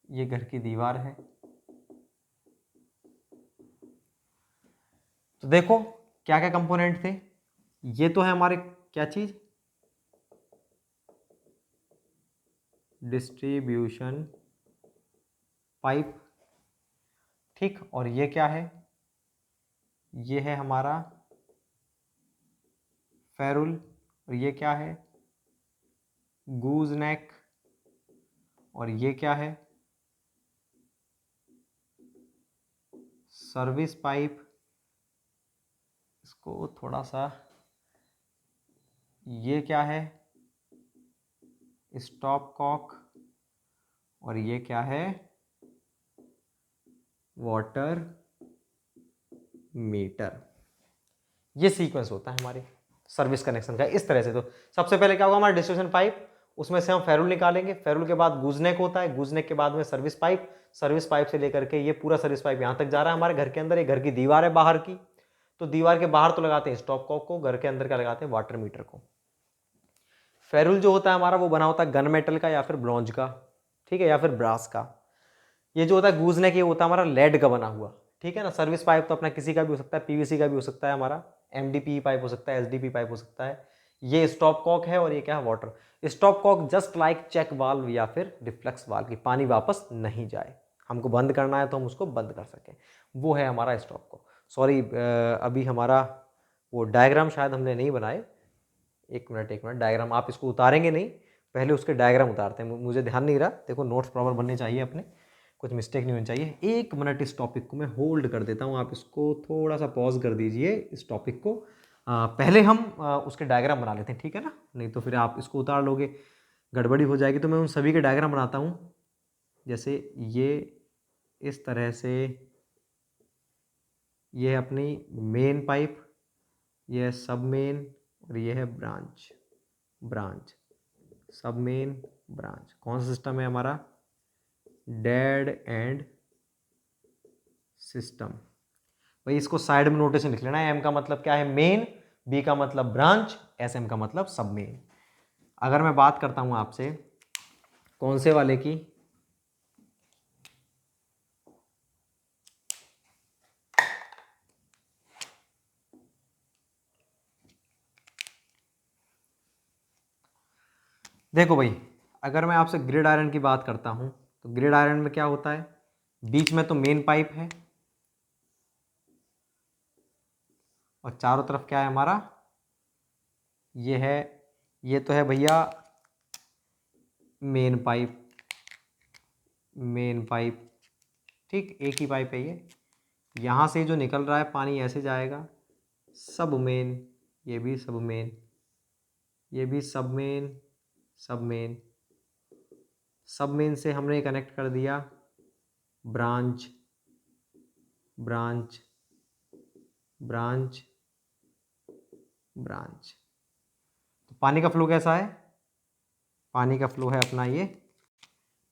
ये घर की दीवार है। तो देखो क्या क्या कंपोनेंट थे, ये तो है हमारे क्या चीज, डिस्ट्रीब्यूशन पाइप। ठीक, और ये क्या है, ये है हमारा फेरुल, और ये क्या है, गूज नेक, और ये क्या है, सर्विस पाइप। इसको थोड़ा सा, ये क्या है, स्टॉप कॉक, और ये क्या है, वाटर मीटर। ये सीक्वेंस होता है हमारे सर्विस कनेक्शन का इस तरह से। तो सबसे पहले क्या होगा, हमारा डिस्ट्रीब्यूशन पाइप, उसमें से हम फेरुल निकालेंगे, फेरुल के बाद गूजनेक होता है, गूजनेक के बाद में सर्विस पाइप, सर्विस पाइप से लेकर के ये पूरा सर्विस पाइप यहां तक जा रहा है हमारे घर के अंदर। ये घर की दीवार है बाहर की, तो दीवार के बाहर तो लगाते हैं स्टॉप कॉक को, घर के अंदर क्या लगाते हैं, वाटर मीटर को। फेरुल जो होता है हमारा वो बना होता है गन मेटल का या फिर ब्रॉन्ज का, ठीक है, या फिर ब्रास का। ये जो होता है गूजनेक, ये होता है हमारा लेड का बना हुआ। ठीक है ना, सर्विस पाइप तो अपना किसी का भी हो सकता है, पीवीसी का भी हो सकता है, हमारा एमडीपी पाइप हो सकता है, एसडीपी पाइप हो सकता है। ये स्टॉप कॉक है, और ये क्या है, water stop cock. Just like check valve या फिर रिफ्लेक्स वाल्व की पानी वापस नहीं जाए, हमको बंद करना है तो हम उसको बंद कर सकें, वो है हमारा स्टॉप कॉक। सॉरी, अभी हमारा वो डायग्राम शायद हमने नहीं बनाए। एक मिनट, डायग्राम आप इसको उतारेंगे नहीं, पहले उसके डायग्राम उतारते हैं, मुझे ध्यान नहीं रहा। देखो नोट्स प्रॉपर बनने चाहिए अपने, कुछ मिस्टेक नहीं होनी चाहिए। एक मिनट इस टॉपिक को मैं होल्ड कर देता हूँ, आप इसको थोड़ा सा पॉज कर दीजिए इस टॉपिक को। पहले हम उसके डायग्राम बना लेते हैं, ठीक है ना, नहीं तो फिर आप इसको उतार लोगे, गड़बड़ी हो जाएगी। तो मैं उन सभी के डायग्राम बनाता हूँ, जैसे ये इस तरह से, ये है अपनी मेन पाइप, ये है सब मेन, और ये है ब्रांच, ब्रांच सब मेन ब्रांच। कौन सा सिस्टम है हमारा, डेड एंड सिस्टम। भाई इसको साइड में नोटेशन लिख लेना, एम का मतलब क्या है, मेन, बी का मतलब ब्रांच, एस एम का मतलब सब मेन। अगर मैं बात करता हूं आपसे कौन से वाले की, देखो भाई, अगर मैं आपसे ग्रिड आयरन की बात करता हूं, तो ग्रिड आयरन में क्या होता है, बीच में तो मेन पाइप है, और चारों तरफ क्या है हमारा, ये है, ये तो है भैया मेन पाइप, मेन पाइप। ठीक, एक ही पाइप है ये, यहाँ से जो निकल रहा है पानी ऐसे जाएगा, सब मेन, ये भी सब मेन, ये भी सब मेन, सब मेन, सब मेन से हमने कनेक्ट कर दिया ब्रांच, ब्रांच, ब्रांच, ब्रांच। तो पानी का फ्लो कैसा है, पानी का फ्लो है अपना ये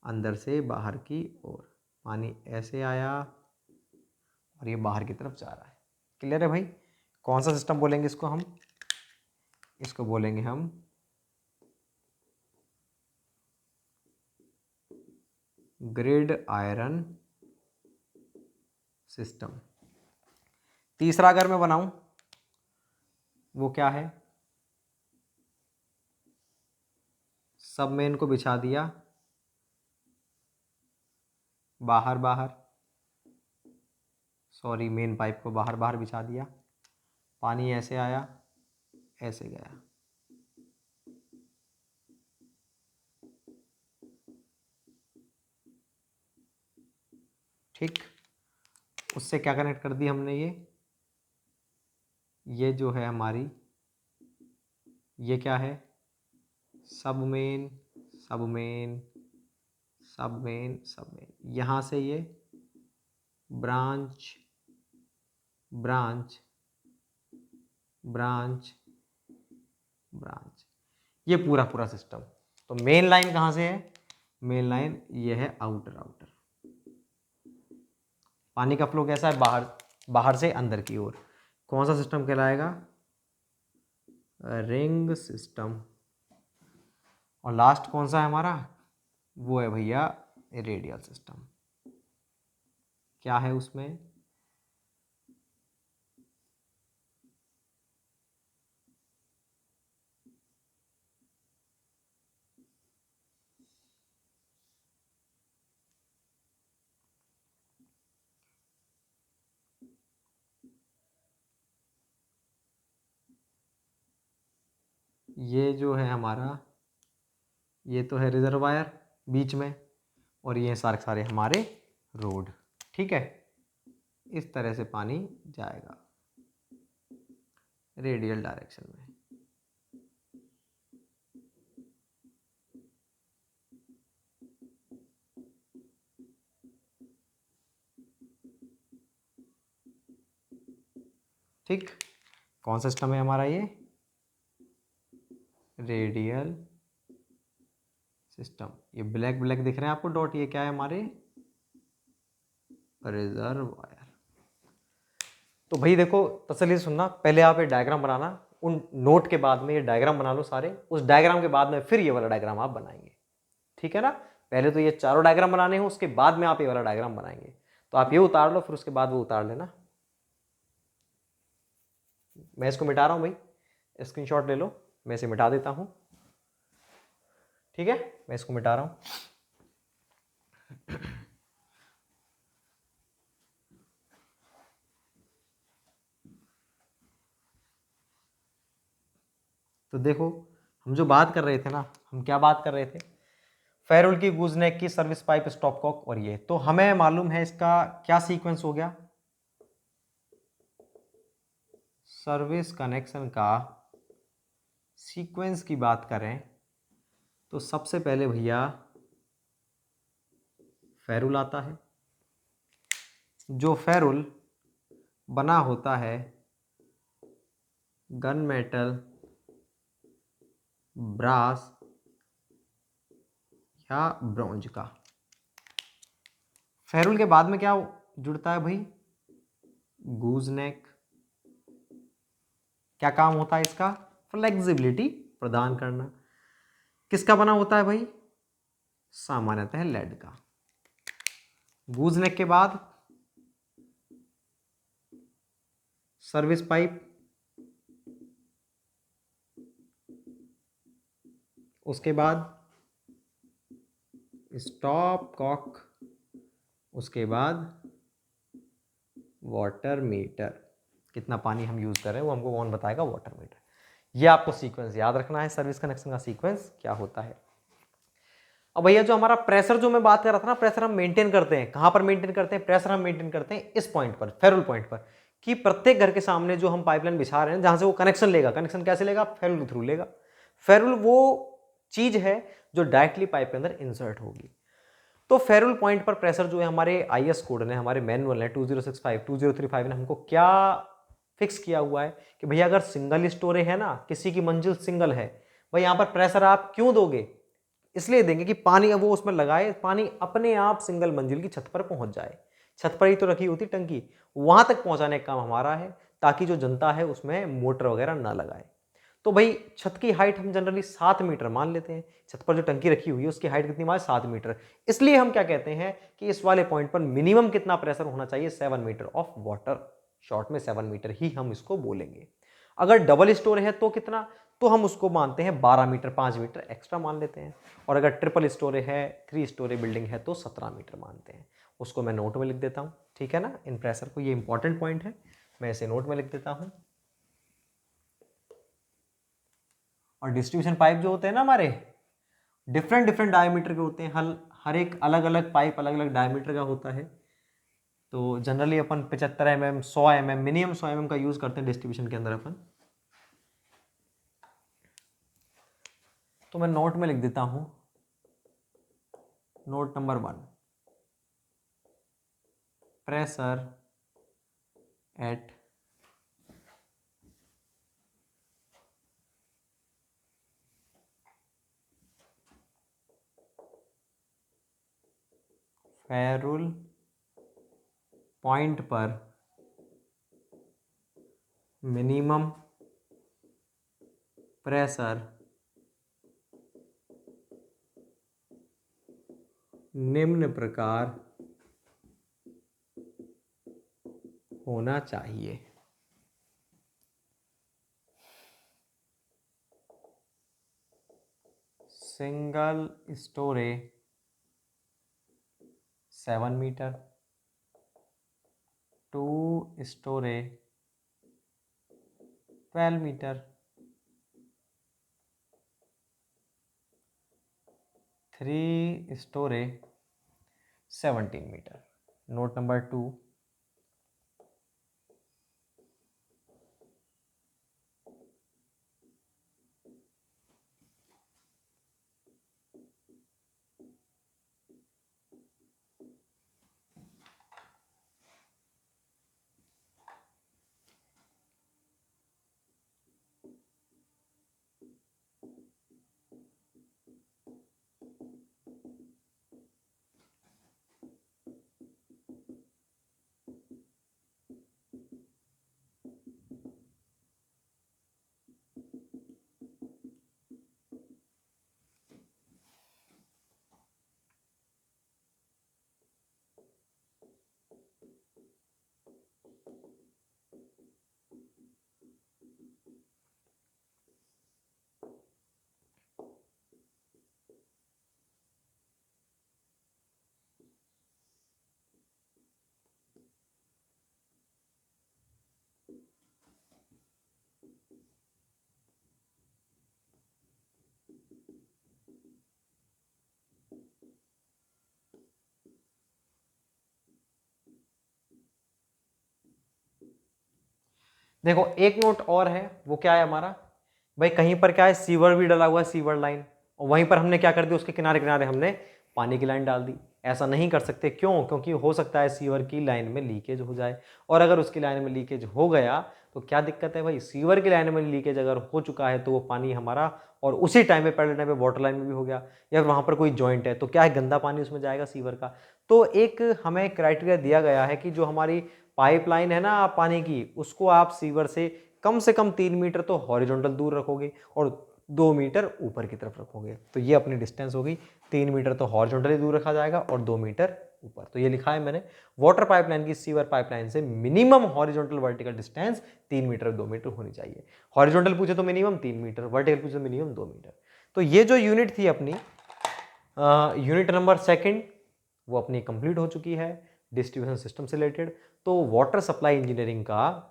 अंदर से बाहर की ओर, पानी ऐसे आया और ये बाहर की तरफ जा रहा है। क्लियर है भाई, कौन सा सिस्टम बोलेंगे इसको हम, इसको बोलेंगे हम ग्रिड आयरन सिस्टम। तीसरा अगर मैं बनाऊं, वो क्या है, सब मेन को बिछा दिया बाहर बाहर, सॉरी मेन पाइप को बाहर बाहर बिछा दिया, पानी ऐसे आया ऐसे गया। ठीक, उससे क्या कनेक्ट कर दी हमने, ये जो है हमारी, ये क्या है, सब मेन सब मेन सब मेन सब मेन, यहाँ से ये ब्रांच ब्रांच ब्रांच ब्रांच, ये पूरा पूरा सिस्टम। तो मेन लाइन कहाँ से है, मेन लाइन ये है आउटर आउटर। पानी का फ्लो कैसा है, बाहर बाहर से अंदर की ओर। कौन सा सिस्टम कहलाएगा, रिंग सिस्टम। और लास्ट कौन सा है हमारा, वो है भैया रेडियल सिस्टम। क्या है उसमें, ये जो है हमारा, ये तो है रिजर्वायर बीच में, और ये सारे सारे हमारे रोड। ठीक है, इस तरह से पानी जाएगा रेडियल डायरेक्शन में। ठीक, कौन सा सिस्टम है हमारा, ये रेडियल सिस्टम। ये ब्लैक ब्लैक दिख रहे हैं आपको डॉट, ये क्या है हमारे रिजर्वायर। तो भाई देखो तसल्ली से सुनना, पहले आप ये डायग्राम बनाना, उन नोट के बाद में ये डायग्राम बना लो सारे, उस डायग्राम के बाद में फिर ये वाला डायग्राम आप बनाएंगे। ठीक है ना, पहले तो ये चारों डायग्राम बनाने हैं, उसके बाद में आप ये वाला डायग्राम बनाएंगे। तो आप ये उतार लो, फिर उसके बाद वो उतार लेना। मैं इसको मिटा रहा हूं भाई, स्क्रीनशॉट ले लो, मैं इसे मिटा देता हूं। ठीक है, मैं इसको मिटा रहा हूं। तो देखो हम जो बात कर रहे थे ना, हम क्या बात कर रहे थे, फेरुल की, गूजनेक की, सर्विस पाइप, स्टॉपकॉक और ये। तो हमें मालूम है इसका क्या सीक्वेंस हो गया, सर्विस कनेक्शन का सीक्वेंस की बात करें तो सबसे पहले भैया फेरुल आता है। जो फेरुल बना होता है गन मेटल, ब्रास या ब्रॉन्ज का। फेरुल के बाद में क्या जुड़ता है भाई, गूजनेक। क्या काम होता है इसका, फ्लेक्सिबिलिटी प्रदान करना। किसका बना होता है भाई, सामान्यतः लेड का। गूजनेक के बाद सर्विस पाइप, उसके बाद स्टॉप कॉक, उसके बाद वाटर मीटर। कितना पानी हम यूज कर रहे हैं वो हमको कौन बताएगा, वाटर मीटर। ये आपको सीक्वेंस याद रखना है, सर्विस कनेक्शन का सीक्वेंस क्या होता है। अब भैया जो हमारा प्रेशर जो मैं बात कर रहा था ना, प्रेशर हम मेंटेन करते हैं, कहां पर मेंटेन करते हैं, प्रेशर हम मेंटेन करते हैं इस पॉइंट पर, फेरुल पॉइंट पर, कि प्रत्येक घर के सामने जो हम पाइपलाइन बिछा रहे हैं, जहां से वो कनेक्शन लेगा, कनेक्शन कैसे लेगा, फेरुल के थ्रू लेगा। फेरुल वो चीज है जो डायरेक्टली पाइप के अंदर इंसर्ट होगी। तो फेरुल पॉइंट पर प्रेशर जो है, हमारे आईएस कोड ने, हमारे मैनुअल ने 2065 2035 ने हमको क्या फिक्स किया हुआ है कि भैया अगर सिंगल स्टोरे है ना, किसी की मंजिल सिंगल है, भाई यहां पर प्रेशर आप क्यों दोगे, इसलिए देंगे कि पानी वो उसमें लगाए, पानी अपने आप सिंगल मंजिल की छत पर पहुंच जाए। छत पर ही तो रखी होती टंकी, वहां तक पहुंचाने का काम हमारा है, ताकि जो जनता है उसमें मोटर वगैरह ना लगाए। तो भाई छत की हाइट हम जनरली 7 मीटर मान लेते हैं, छत पर जो टंकी रखी हुई है उसकी हाइट कितनी मान, 7 मीटर। इसलिए हम क्या कहते हैं कि इस वाले पॉइंट पर मिनिमम कितना प्रेशर होना चाहिए, 7 मीटर ऑफ वाटर, शॉर्ट में 7 मीटर ही हम इसको बोलेंगे। अगर डबल स्टोर है तो कितना, तो हम उसको मानते हैं 12 मीटर, 5 मीटर एक्स्ट्रा मान लेते हैं। और अगर ट्रिपल स्टोरी है, 3 स्टोरी बिल्डिंग है तो 17 मीटर मानते हैं। उसको मैं नोट में लिख देता हूँ, ठीक है ना, इन प्रेशर को, ये इंपॉर्टेंट पॉइंट है, मैं इसे नोट में लिख देता हूँ। और डिस्ट्रीब्यूशन पाइप जो होते हैं ना हमारे, डिफरेंट डिफरेंट डायमीटर के होते हैं, हर एक अलग अलग पाइप अलग अलग डायमीटर का होता है। तो जनरली अपन 75 mm, 100 mm, मिनिमम 100 mm का यूज करते हैं डिस्ट्रीब्यूशन के अंदर अपन। तो मैं नोट में लिख देता हूं, note number 1, pressure at ferrule point पर मिनिमम प्रेशर निम्न प्रकार होना चाहिए। Single storey 7 metre, 2 storey 12 metre, 3 storey 17 metre. Note number 2, देखो एक नोट और है, वो क्या है हमारा भाई, कहीं पर क्या है, सीवर भी डला हुआ है, सीवर लाइन, और वहीं पर हमने क्या कर दिया, उसके किनारे किनारे हमने पानी की लाइन डाल दी। ऐसा नहीं कर सकते, क्यों? क्योंकि हो सकता है सीवर की लाइन में लीकेज हो जाए, और अगर उसकी लाइन में लीकेज हो गया तो क्या दिक्कत है भाई, सीवर की लाइन में लीकेज अगर हो चुका है तो वो पानी हमारा, और उसी टाइम पे पहले टाइम पे वाटर लाइन में भी हो गया, या वहां पर कोई जॉइंट है, तो क्या है, गंदा पानी उसमें जाएगा सीवर का। तो एक हमें क्राइटेरिया दिया गया है कि जो हमारी पाइपलाइन है ना पानी की, उसको आप सीवर से कम 3 मीटर तो हॉरिजॉन्टल दूर रखोगे और 2 मीटर ऊपर की तरफ रखोगे। तो ये अपनी डिस्टेंस होगी, 3 मीटर तो हॉरिजॉन्टली दूर रखा जाएगा और 2 मीटर ऊपर। तो ये लिखा है मैंने, वाटर पाइपलाइन की सीवर पाइपलाइन से minimum horizontal vertical distance 3 metre 2 metre होनी चाहिए। हॉरिजॉन्टल पूछे तो मिनिमम 3 मीटर, वर्टिकल पूछे तो मिनिमम 2 मीटर। तो ये जो यूनिट थी अपनी, यूनिट नंबर 2, वो अपनी कंप्लीट हो चुकी है डिस्ट्रीब्यूशन सिस्टम से रिलेटेड। तो वाटर सप्लाई इंजीनियरिंग का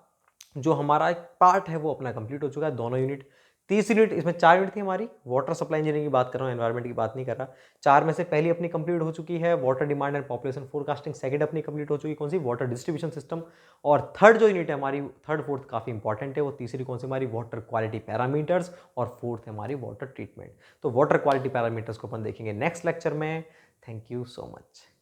जो हमारा एक पार्ट है वो अपना कंप्लीट हो चुका है, दोनों यूनिट। 30 यूनिट, इसमें 4 यूनिट थी हमारी, वाटर सप्लाई इंजीनियरिंग की बात कर रहा हूँ, एनवायरमेंट की बात नहीं कर रहा। 4 में से पहली अपनी कंप्लीट हो चुकी है, water demand and population forecasting. Second अपनी कंप्लीट हो चुकी, कौन सी, वाटर डिस्ट्रीब्यूशन सिस्टम। और थर्ड जो यूनिट है हमारी, थर्ड फोर्थ काफी इंपॉर्टेंट है, वो तीसरी कौन सी हमारी, वाटर क्वालिटी पैरामीटर्स, और फोर्थ है हमारी वाटर ट्रीटमेंट। तो वाटर क्वालिटी पैरामीटर्स को अपन देखेंगे नेक्स्ट लेक्चर में। Thank you so much.